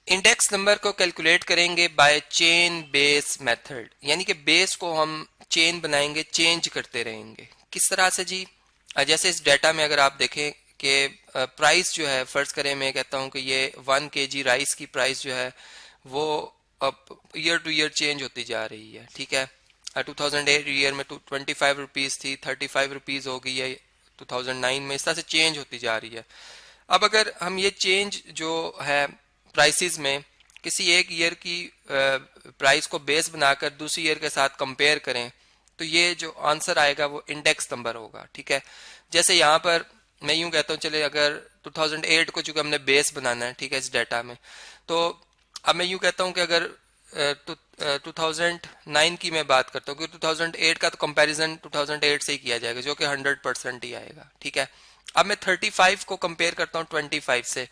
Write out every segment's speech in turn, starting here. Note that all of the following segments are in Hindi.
इंडेक्स नंबर को कैलकुलेट करेंगे बाय चेन बेस मेथड, यानी कि बेस को हम चेन बनाएंगे, चेंज करते रहेंगे। किस तरह से जी? जैसे इस डाटा में अगर आप देखें कि प्राइस जो है, फर्ज करें मैं कहता हूं कि ये 1 kg राइस की प्राइस जो है वो अब ईयर टू ईयर चेंज होती जा रही है, ठीक है। 2008 ईयर में 25 रुपीज थी, 35 रुपीज हो गई है 2009 में, इस तरह से चेंज होती जा रही है। अब अगर हम ये चेंज जो है प्राइसेस में किसी एक ईयर की प्राइस को बेस बनाकर दूसरी ईयर के साथ कंपेयर करें तो ये जो आंसर आएगा वो इंडेक्स नंबर होगा, ठीक है। जैसे यहाँ पर मैं यूं कहता हूँ, चले अगर 2008 को चूंकि हमने बेस बनाना है, ठीक है, इस डाटा में, तो अब मैं यूं कहता हूँ कि अगर 2009 की मैं बात करता हूँ, क्योंकि 2008 का तो कंपैरिजन 2008 से ही किया जाएगा जो कि 100% ही आएगा, ठीक है। अब मैं 35 को कंपेयर करता हूँ 25 से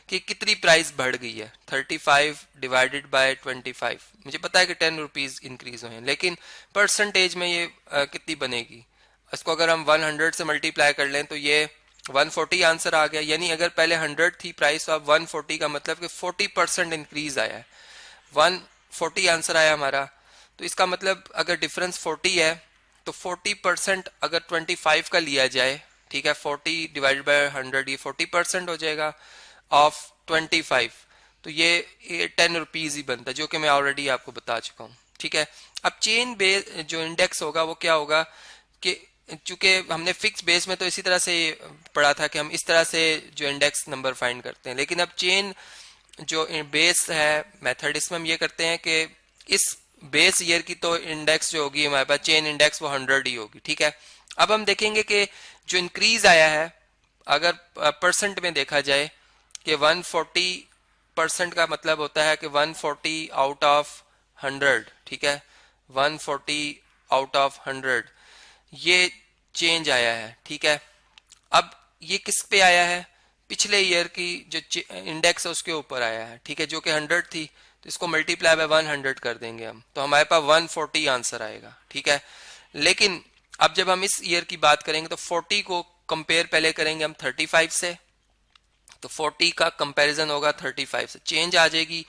कि कितनी प्राइस बढ़ गई है। 35 डिवाइडेड बाय 25, मुझे पता है कि 10 रुपीज इंक्रीज हुए हैं, लेकिन परसेंटेज में ये कितनी बनेगी? इसको अगर हम 100 से मल्टीप्लाई कर लें तो ये 140 आंसर आ गया। यानी अगर पहले 100 थी प्राइस तो अब 140 का मतलब कि 40% इंक्रीज आया है। 140 आंसर आया हमारा, तो इसका मतलब अगर डिफरेंस 40 है तो 40% अगर 25 का लिया जाए, ठीक है, 40 डिवाइडेड बाय 100, ये 40% हो जाएगा ऑफ 25, तो ये 10 रुपीज ही बनता है, जो कि मैं ऑलरेडी आपको बता चुका हूँ, ठीक है। अब चेन बेस जो इंडेक्स होगा वो क्या होगा कि चूंकि हमने फिक्स बेस में तो इसी तरह से पढ़ा था कि हम इस तरह से जो इंडेक्स नंबर फाइंड करते हैं, लेकिन अब चेन जो बेस है मेथड, इसमें हम ये करते हैं कि इस बेस ईयर की तो इंडेक्स जो होगी हमारे पास चेन इंडेक्स वो 100 ही होगी, ठीक है। अब हम देखेंगे कि जो इंक्रीज आया है अगर परसेंट में देखा जाए कि 140% का मतलब होता है कि 140 आउट ऑफ 100, ठीक है, 140 आउट ऑफ 100 ये चेंज आया है, ठीक है। अब ये किस पे आया है? पिछले ईयर की जो इंडेक्स है उसके ऊपर आया है, ठीक है, जो कि 100 थी, तो इसको मल्टीप्लाई बाय 100 कर देंगे हम, तो हमारे पास 140 आंसर आएगा, ठीक है। लेकिन अब जब हम इस ईयर की बात करेंगे तो 40 को कंपेयर पहले करेंगे हम 35 से, तो 40 का कंपैरिजन होगा 35 से, चेंज आ जाएगी।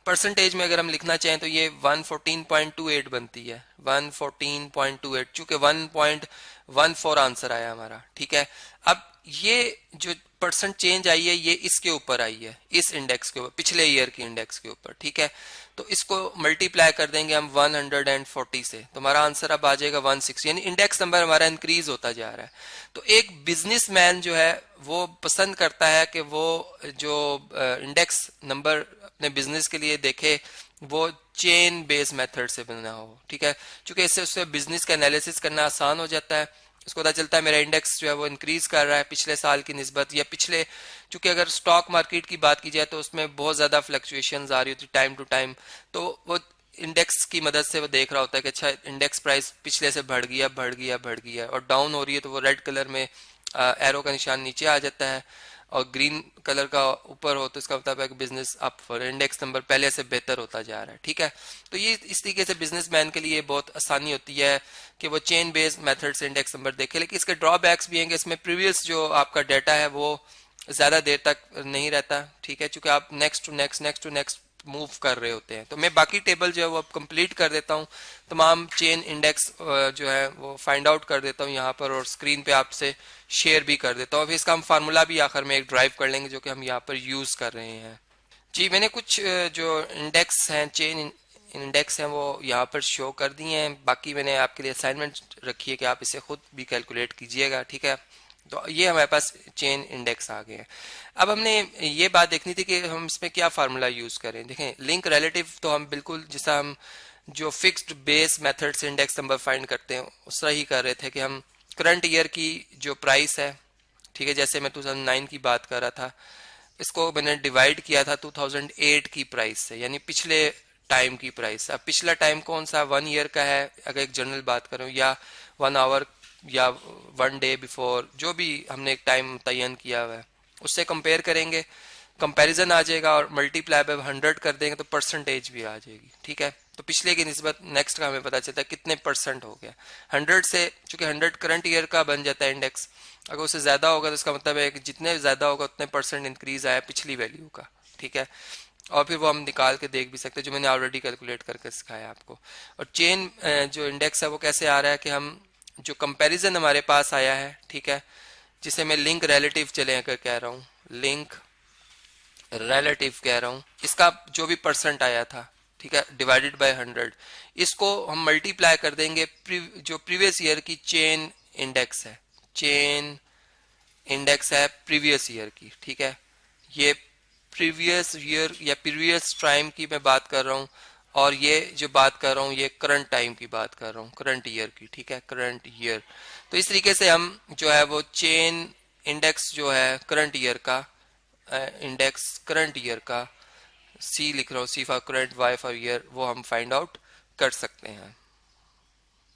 परसेंटेज में अगर हम लिखना चाहें तो ये 114.28 बनती है, 114.28, चूंकि 1.14 आंसर आया हमारा, ठीक है। अब ये जो परसेंट चेंज आई है ये इसके ऊपर आई है, इस इंडेक्स के ऊपर, पिछले ईयर की इंडेक्स के ऊपर, ठीक है। तो इसको मल्टीप्लाई कर देंगे हम 140 से, तो हमारा आंसर अब आ जाएगा 160, यानी इंडेक्स नंबर हमारा इंक्रीज होता जा रहा है। तो एक बिजनेसमैन जो है वो पसंद करता है कि वो जो इंडेक्स नंबर अपने बिजनेस के लिए देखे वो चेन बेस मेथड से बना हो, ठीक है, क्योंकि इससे उससे बिजनेस का एनालिसिस करना आसान हो जाता है। उसको पता चलता है मेरा इंडेक्स जो है वो इंक्रीज कर रहा है पिछले साल की निस्बत, या पिछले, क्योंकि अगर स्टॉक मार्केट की बात की जाए तो उसमें बहुत ज्यादा फ्लक्चुएशंस आ रही होती टाइम टू टाइम, तो वो इंडेक्स की मदद से वो देख रहा होता है कि अच्छा इंडेक्स प्राइस पिछले से बढ़ गया बढ़ गया बढ़ गया, और डाउन हो रही है तो वो रेड कलर में एरो का निशान नीचे आ जाता है, और ग्रीन कलर का ऊपर हो तो इसका मतलब है कि business up for, index number पहले से बेहतर होता जा रहा है, ठीक है। तो ये इस तरीके से बिजनेसमैन के लिए बहुत आसानी होती है कि वो चेन बेस्ड मेथड से इंडेक्स नंबर देखे। लेकिन इसके ड्रॉबैक्स भी हैं कि इसमें प्रीवियस जो आपका डाटा है वो ज्यादा देर तक नहीं रहता, ठीक है, क्योंकि आप नेक्स्ट टू नेक्स्ट मूव कर रहे होते हैं। तो मैं बाकी टेबल जो है वो अब कंप्लीट कर देता हूँ, तमाम चेन इंडेक्स जो है वो फाइंड आउट कर देता हूँ यहाँ पर, और स्क्रीन पे आपसे शेयर भी कर देता हूँ। फिर इसका हम फार्मूला भी आखिर में एक ड्राइव कर लेंगे जो कि हम यहाँ पर यूज कर रहे हैं। जी मैंने कुछ जो इंडेक्स हैं, चेन इंडेक्स हैं, वो यहाँ पर शो कर दिए हैं। बाकी मैंने आपके लिए असाइनमेंट रखी है कि आप इसे खुद भी कैलकुलेट कीजिएगा, ठीक है। तो ये हमारे पास चेन इंडेक्स आ गए हैं। अब हमने ये बात देखनी थी कि हम इसमें क्या फार्मूला यूज करें। देखें, लिंक रिलेटिव तो हम बिल्कुल जैसा हम जो फिक्स्ड बेस मेथड से इंडेक्स नंबर फाइंड करते हैं उस तरह ही कर रहे थे कि हम करंट ईयर की जो प्राइस है, ठीक है, जैसे मैं 2009 की बात कर रहा था, इसको मैंने डिवाइड किया था 2008 की प्राइस से, यानी पिछले टाइम की प्राइस। अब पिछला टाइम कौन सा, 1 ईयर का है अगर एक जनरल बात करूं, या 1 आवर, या 1 डे बिफोर, जो भी हमने एक टाइम तयन किया हुआ है उससे कंपेयर करेंगे, कंपैरिजन आ जाएगा, और मल्टीप्लाई बाय 100 कर देंगे तो परसेंटेज भी आ जाएगी, ठीक है। तो पिछले की निस्बत नेक्स्ट का हमें पता चलता है कितने परसेंट हो गया 100 से, चूंकि 100 करंट ईयर का बन जाता है इंडेक्स, अगर उससे ज्यादा होगा तो इसका मतलब है कि जितने ज्यादा होगा उतने परसेंट इंक्रीज आया पिछली वैल्यू का, ठीक है। और फिर वो हम निकाल के देख भी सकते हैं, जो मैंने ऑलरेडी कैलकुलेट करके सिखाया आपको। और चेन जो इंडेक्स है वो कैसे आ रहा है कि हम जो कंपैरिजन हमारे पास आया है, ठीक है, जिसे मैं लिंक रिलेटिव चले कर कह रहा हूँ, लिंक रिलेटिव कह रहा हूँ, इसका जो भी परसेंट आया था, ठीक है, डिवाइडेड बाय 100, इसको हम मल्टीप्लाई कर देंगे जो प्रीवियस ईयर की चेन इंडेक्स है, चेन इंडेक्स है प्रीवियस ईयर की, ठीक है। ये प्रीवियस ईयर या प्रीवियस टाइम की मैं बात कर रहा हूँ, और ये जो बात कर रहा हूँ ये करंट टाइम की बात कर रहा हूँ, करंट ईयर की, ठीक है, करंट ईयर। तो इस तरीके से हम जो है वो चेन इंडेक्स जो है करंट ईयर का, इंडेक्स करंट ईयर का, सी लिख रहा हूँ, C for current, Y for year, वो हम फाइंड आउट कर सकते हैं।